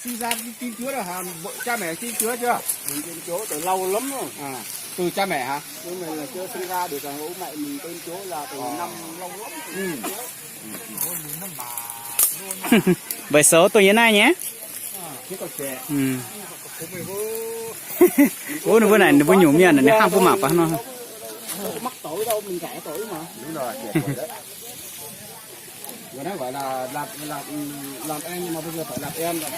sinh ra tin Chúa là hả? Cha mẹ tin Chúa chưa? Mình tin Chúa từ lâu lắm rồi. À, từ cha mẹ hả? Chứ mình là chưa sinh ra được, còn bố mẹ mình tin Chúa là từ năm lâu lắm. Vậy số tôi như này nhé. Chứ còn trẻ. Bố nó bữa này nó bữa nhủ miệng này ham bố mập á nó. Mắc tuổi đâu, mình trẻ tuổi mà. Đúng rồi, trẻ tuổi đấy. Người ta gọi là làm em, nhưng mà bây giờ phải làm em rồi.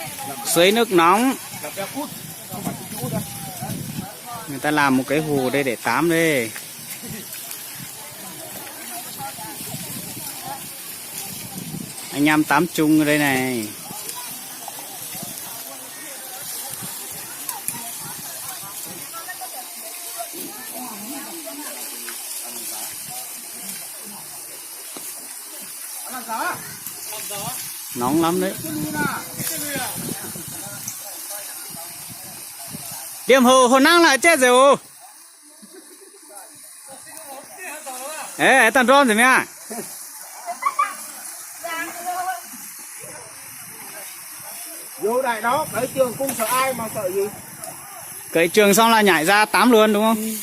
Suối nước nóng. Làm em út, không phải chú đâu. Người ta làm một cái hồ đây để tắm đây. Anh em tắm chung ở đây này. Nóng lắm đấy. Điểm hồ năng lại chết rồi. Ê, tao tròn rồi mẹ. Vô đại đó, tới trường cung sợ ai mà sợ gì? Cởi trường xong là nhảy ra tắm luôn đúng không?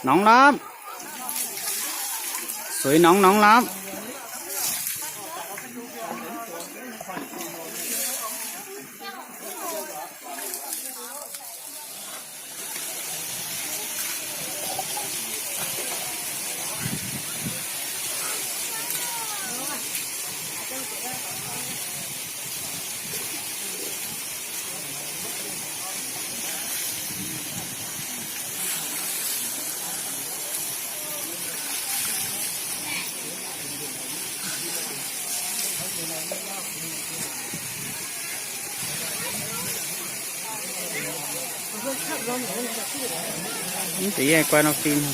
Nóng lắm. Suối nóng lắm. Tí ai quay nó phim thôi.